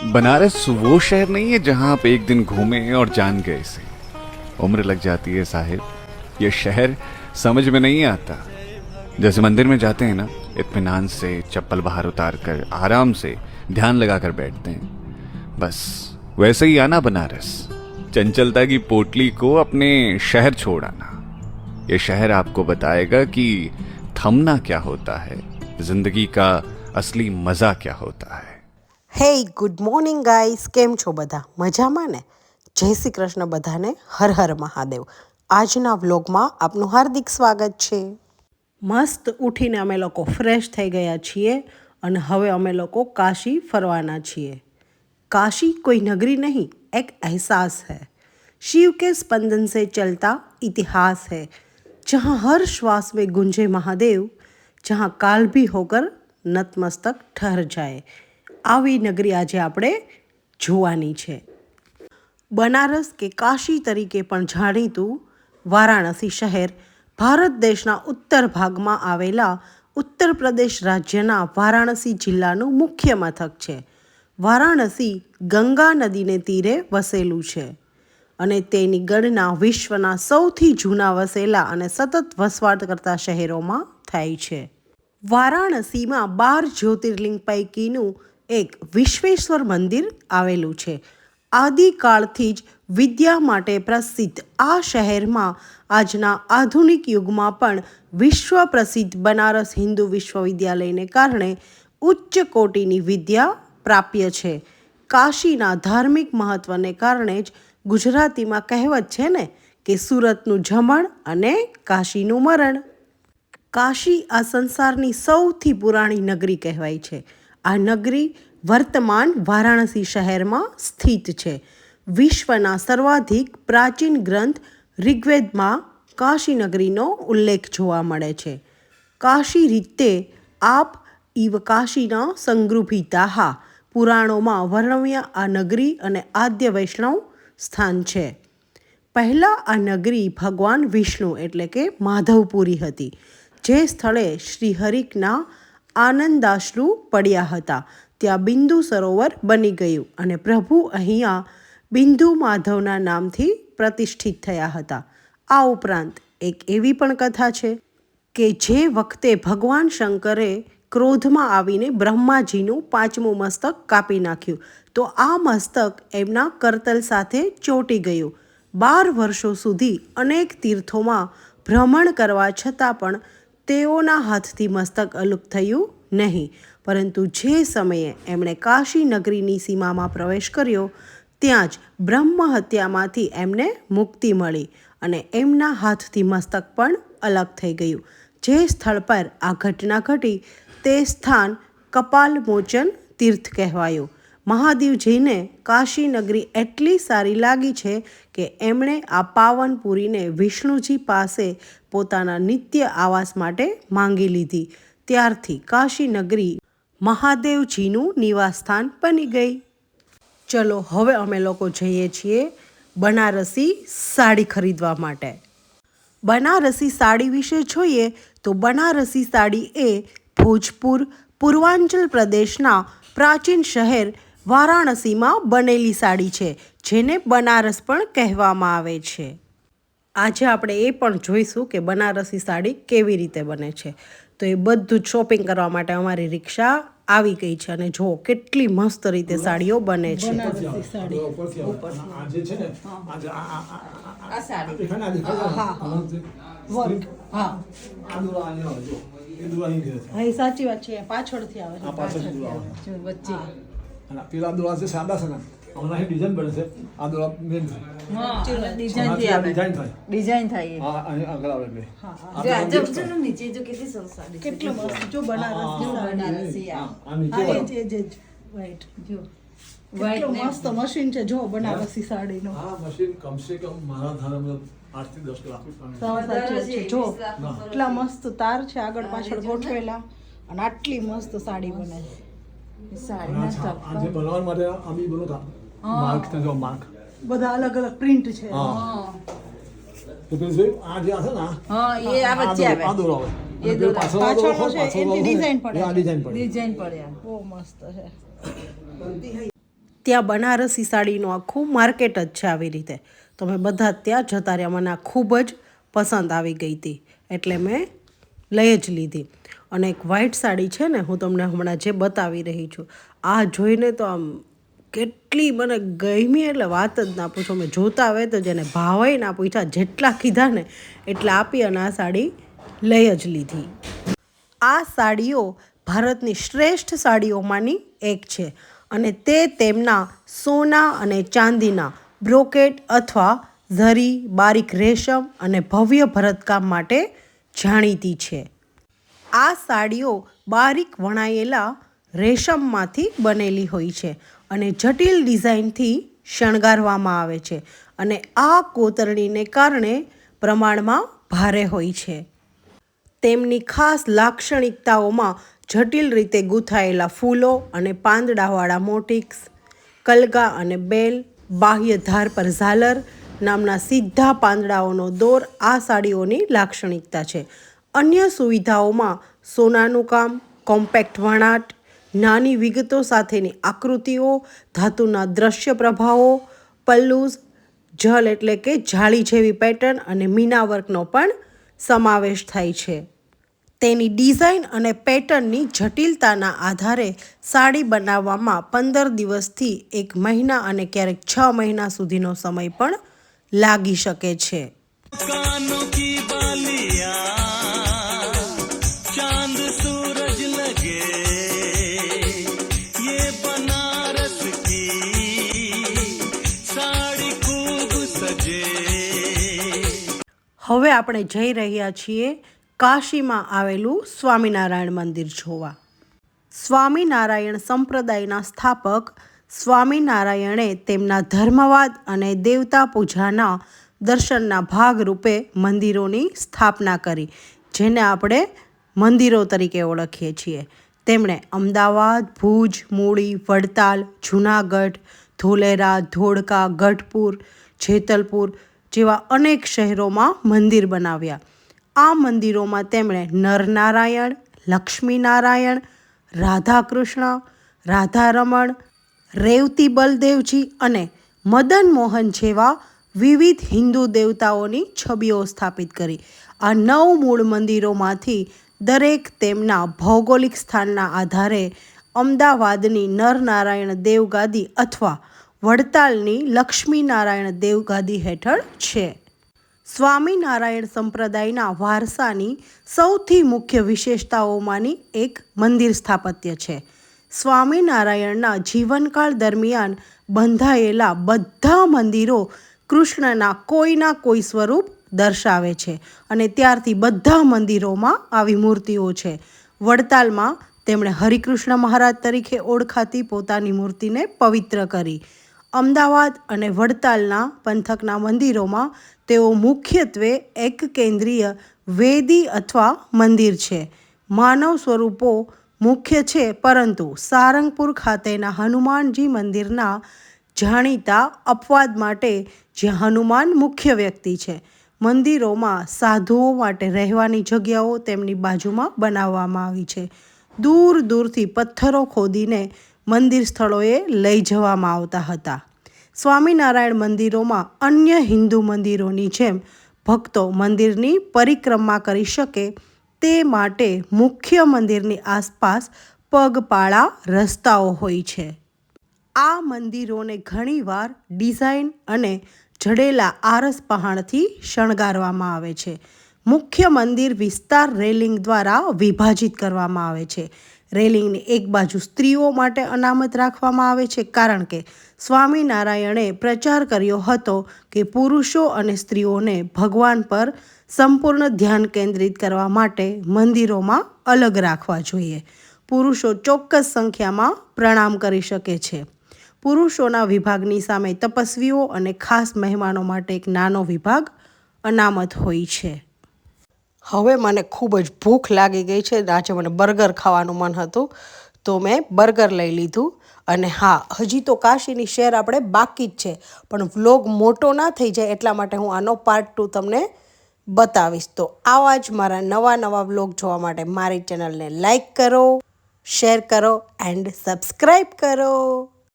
बनारस वो शहर नहीं है जहां आप एक दिन घूमे और जान गए इसे। उम्र लग जाती है साहिब, ये शहर समझ में नहीं आता। जैसे मंदिर में जाते हैं ना, इत्मीनान से चप्पल बाहर उतार कर आराम से ध्यान लगाकर बैठते हैं, बस वैसे ही आना बनारस, चंचलता की पोटली को अपने शहर छोड़ आना। ये शहर आपको बताएगा कि थमना क्या होता है, जिंदगी का असली मजा क्या होता है। હે ગુડ મોર્નિંગ ગાઈસ, કેમ છો બધા? મજામાં ને? જય શ્રી કૃષ્ણ બધાને, હર હર મહાદેવ. આજના વ્લોગમાં આપનું હાર્દિક સ્વાગત છે. મસ્ત ઉઠીને અમે લોકો ફ્રેશ થઈ ગયા છીએ અને હવે અમે લોકો કાશી ફરવાના છીએ. काशी कोई नगरी नहीं, एक एहसास है. शिव के स्पंदन से चलता इतिहास है, जहाँ हर श्वास में गूंजे महादेव, जहाँ काल भी होकर नतमस्तक ठहर जाए. આવી નગરી આજે આપણે જોવાની છે. બનારસ કે કાશી તરીકે પણ જાણીતું વારાણસી શહેર ભારત દેશના ઉત્તર ભાગમાં આવેલા ઉત્તર પ્રદેશ રાજ્યના વારાણસી જિલ્લાનું મુખ્ય મથક છે. વારાણસી ગંગા નદીને તીરે વસેલું છે અને તેની ગણના વિશ્વના સૌથી જૂના વસેલા અને સતત વસવાટ કરતા શહેરોમાં થાય છે. વારાણસીમાં 12 જ્યોતિર્લિંગ પૈકીનું એક વિશ્વેશ્વર મંદિર આવેલું છે. આદિકાળથી જ વિદ્યા માટે પ્રસિદ્ધ આ શહેરમાં આજના આધુનિક યુગમાં પણ વિશ્વ પ્રસિદ્ધ બનારસ હિન્દુ વિશ્વવિદ્યાલયને કારણે ઉચ્ચ કોટીની વિદ્યા પ્રાપ્ય છે. કાશીના ધાર્મિક મહત્વને કારણે જ ગુજરાતીમાં કહેવત છે ને કે સુરતનું જમણ અને કાશીનું મરણ. કાશી આ સંસારની સૌથી પુરાણી નગરી કહેવાય છે. આ નગરી વર્તમાન વારાણસી શહેરમાં સ્થિત છે. વિશ્વના સર્વાધિક પ્રાચીન ગ્રંથ ઋગ્વેદમાં કાશી નગરીનો ઉલ્લેખ જોવા મળે છે. કાશી રીતે આપ ઇવ કાશીના સંગૃભિતાહા પુરાણોમાં વર્ણવ્ય આ નગરી અને આદ્ય વૈષ્ણવ સ્થાન છે. પહેલાં આ નગરી ભગવાન વિષ્ણુ એટલે કે માધવપુરી હતી, જે સ્થળે શ્રીહરિકના આનંદાશ્રુ પડ્યા હતા. ત્યાં બિંદુ સરોવર બની ગયું અને પ્રભુ અહીંયા બિંદુ માધવના નામથી પ્રતિષ્ઠિત થયા હતા. આ ઉપરાંત એક એવી પણ કથા છે કે જે વખતે ભગવાન શંકરે ક્રોધમાં આવીને બ્રહ્માજીનું 5મું મસ્તક કાપી નાખ્યું, તો આ મસ્તક એમના કરતલ સાથે ચોંટી ગયું. 12 વર્ષો સુધી અનેક તીર્થોમાં ભ્રમણ કરવા છતાં પણ તેઓના હાથથી મસ્તક અલુપ થયું નહીં. પરંતુ જે સમયે એમણે કાશી નગરીની સીમામાં પ્રવેશ કર્યો, ત્યાં જ બ્રહ્મ હત્યામાંથી એમને મુક્તિ મળી અને એમના હાથથી મસ્તક પણ અલગ થઈ ગયું. જે સ્થળ પર આ ઘટના ઘટી તે સ્થાન કપાલમોચન તીર્થ કહેવાયું. મહાદેવજીને કાશી નગરી એટલી સારી લાગી છે કે એમણે આ પાવનપુરીને વિષ્ણુજી પાસે પોતાના નિત્ય આવાસ માટે માંગી લીધી. ત્યારથી કાશી નગરી મહાદેવજીનું નિવાસસ્થાન બની ગઈ. ચલો હવે અમે લોકો જઈએ છીએ બનારસી સાડી ખરીદવા માટે. બનારસી સાડી વિશે જોઈએ તો બનારસી સાડી એ ભોજપુર પૂર્વાંચલ પ્રદેશના પ્રાચીન શહેર વારાણસીમાં બનેલી સાડી છે, જેને બનારસ પણ કહેવામાં આવે છે. આજે આપણે એ પણ જોઈશું કે બનારસી સાડી કેવી રીતે બને છે. તો એ બધું જ શોપિંગ કરવા માટે અમારી રિક્ષા આવી ગઈ છે અને જુઓ કેટલી મસ્ત રીતે સાડીઓ બને છે. બનારસી સાડી સાચી વાત છે. પાછળથી આવે છે, વચ્ચે પેલા દોરા છે સાદા છે ને, હમણાં ડિઝાઇન બને છે. આ દોરા મેન ડિઝાઇન થાય. હા, અને આગળ આવે બે. નીચે જો કેટલી સરસ સાડી છે. કેટલો મસ્ત જો બનારસી આ નીચે વાઈટ જો કેટલો મસ્ત મશીન છે જો બનારસી સાડીનો. આ મશીન કમસે કમ મારા ધારામાં 8 થી 10 કલાક જો એટલા મસ્ત તાર છે આગળ પાછળ ગોઠવેલા અને આટલી મસ્ત સાડી બને છે. આજે બનાવવા માટે આ બી બોલો માર્ક છે, જો માર્ક બધા અલગ અલગ પ્રિન્ટ છે. તો પેલું આ જે છે ને, હા, એ આ વચ્ચે આવે. આ દોરો આવે. એ દોરો પાછળનો છે એની ડિઝાઇન પડે. આ ડિઝાઇન પડે. ડિઝાઇન પડે. બહુ મસ્ત છે. ત્યાં બનારસી સાડીનું આખું માર્કેટ જ છે આવી રીતે. તો મેં બધા ત્યાં જતા રહ્યા, મને આ ખૂબ જ પસંદ આવી ગઈ હતી એટલે મેં લઈ જ લીધી. અને એક વ્હાઈટ સાડી છે ને, હું તમને હમણાં જે બતાવી રહી છું, આ જોઈને તો આમ કેટલી મને ગમી એટલે વાત જ ના પૂછો. મેં જોતા આવે તો જેને ભાવે ના પૂછ્યા, જેટલા કીધા ને એટલા આપી અને આ સાડી લઈ જ લીધી. આ સાડીઓ ભારતની શ્રેષ્ઠ સાડીઓમાંની એક છે અને તે તેમના સોના અને ચાંદીના બ્રોકેટ અથવા ઝરી, બારીક રેશમ અને ભવ્ય ભરતકામ માટે જાણીતી છે. આ સાડીઓ બારીક વણાયેલા રેશમમાંથી બનેલી હોય છે અને જટિલ ડિઝાઇનથી શણગારવામાં આવે છે અને આ કોતરણીને કારણે પ્રમાણમાં ભારે હોય છે. તેમની ખાસ લાક્ષણિકતાઓમાં જટિલ રીતે ગૂંથાયેલા ફૂલો અને પાંદડાવાળા મોટિક્સ, કલગા અને બેલ, બાહ્ય ધાર પર ઝાલર નામના સીધા પાંદડાઓનો દોર આ સાડીઓની લાક્ષણિકતા છે. અન્ય સુવિધાઓમાં સોનાનું કામ, કોમ્પેક્ટ વણાટ, નાની વિગતો સાથેની આકૃતિઓ, ધાતુના દ્રશ્ય પ્રભાવો, પલ્લુઝ, જલ એટલે કે જાળી જેવી પેટર્ન અને મીના વર્કનો પણ સમાવેશ થાય છે. તેની ડિઝાઇન અને પેટર્નની જટિલતાના આધારે સાડી બનાવવામાં 15 દિવસથી 1 મહિના અને ક્યારેક 6 મહિના સુધીનો સમય પણ લાગી શકે છે. હવે આપણે જઈ રહ્યા છીએ કાશીમાં આવેલું સ્વામિનારાયણ મંદિર જોવા. સ્વામિનારાયણ સંપ્રદાયના સ્થાપક સ્વામિનારાયણે તેમના ધર્મવાદ અને દેવતા પૂજાના દર્શનના ભાગરૂપે મંદિરોની સ્થાપના કરી, જેને આપણે મંદિરો તરીકે ઓળખીએ છીએ. તેમણે અમદાવાદ, ભુજ, મૂળી, વડતાલ, જૂનાગઢ, ધોલેરા, ધોળકા, ગઢપુર, જેતલપુર જેવા અનેક શહેરોમાં મંદિર બનાવ્યા. આ મંદિરોમાં તેમણે નરનારાયણ, લક્ષ્મીનારાયણ, રાધાકૃષ્ણ, રાધારમણ, રેવતી બલદેવજી અને મદન મોહન જેવા વિવિધ હિન્દુ દેવતાઓની છબીઓ સ્થાપિત કરી. આ 9 મૂળ મંદિરોમાંથી દરેક તેમના ભૌગોલિક સ્થાનના આધારે અમદાવાદની નરનારાયણ દેવગાદી અથવા વડતાલની લક્ષ્મીનારાયણ દેવગાદી હેઠળ છે. સ્વામિનારાયણ સંપ્રદાયના વારસાની સૌથી મુખ્ય વિશેષતાઓમાંની એક મંદિર સ્થાપત્ય છે. સ્વામિનારાયણના જીવનકાળ દરમિયાન બંધાયેલા બધા મંદિરો કૃષ્ણના કોઈના કોઈ સ્વરૂપ દર્શાવે છે અને ત્યારથી બધા મંદિરોમાં આવી મૂર્તિઓ છે. વડતાલમાં તેમણે હરિકૃષ્ણ મહારાજ તરીકે ઓળખાતી પોતાની મૂર્તિને પવિત્ર કરી. અમદાવાદ અને વડતાલના પંથકના મંદિરોમાં તેઓ મુખ્યત્વે એક કેન્દ્રીય વેદી અથવા મંદિર છે. માનવ સ્વરૂપો મુખ્ય છે, પરંતુ સારંગપુર ખાતેના હનુમાનજી મંદિરના જાણીતા અપવાદ માટે, જ્યાં હનુમાન મુખ્ય વ્યક્તિ છે, મંદિરોમાં સાધુઓ માટે રહેવાની જગ્યાઓ તેમની બાજુમાં બનાવવામાં આવી છે. દૂર દૂરથી પથ્થરો ખોદીને મંદિર સ્થળોએ લઈ જવામાં આવતા હતા. સ્વામિનારાયણ મંદિરોમાં અન્ય હિન્દુ મંદિરોની જેમ ભક્તો મંદિરની પરિક્રમા કરી શકે તે માટે મુખ્ય મંદિરની આસપાસ પગપાળા રસ્તાઓ હોય છે. આ મંદિરોને ઘણીવાર ડિઝાઇન અને જડેલા આરસ પહાણથી શણગારવામાં આવે છે. મુખ્ય મંદિર વિસ્તાર રેલિંગ દ્વારા વિભાજિત કરવામાં આવે છે. રેલિંગની એક બાજુ સ્ત્રીઓ માટે અનામત રાખવામાં આવે છે, કારણ કે સ્વામિનારાયણે પ્રચાર કર્યો હતો કે પુરુષો અને સ્ત્રીઓને ભગવાન પર સંપૂર્ણ ધ્યાન કેન્દ્રિત કરવા માટે મંદિરોમાં અલગ રાખવા જોઈએ. પુરુષો ચોક્કસ સંખ્યામાં પ્રણામ કરી શકે છે. પુરુષોના વિભાગની સામે તપસ્વીઓ અને ખાસ મહેમાનો માટે એક નાનો વિભાગ અનામત હોય છે. હવે મને ખૂબ જ ભૂખ લાગી ગઈ છે. આજે મને બર્ગર ખાવાનું મન હતું, તો મેં બર્ગર લઈ લીધું. અને હા, હજી તો કાશીની શેર આપણે બાકી જ છે, પણ વ્લોગ મોટો ના થઈ જાય એટલા માટે હું આનો પાર્ટ 2 તમને બતાવીશ. તો આવા જ મારા નવા વ્લોગ જોવા માટે મારી ચેનલને લાઈક કરો, શેર કરો એન્ડ સબસ્ક્રાઈબ કરો.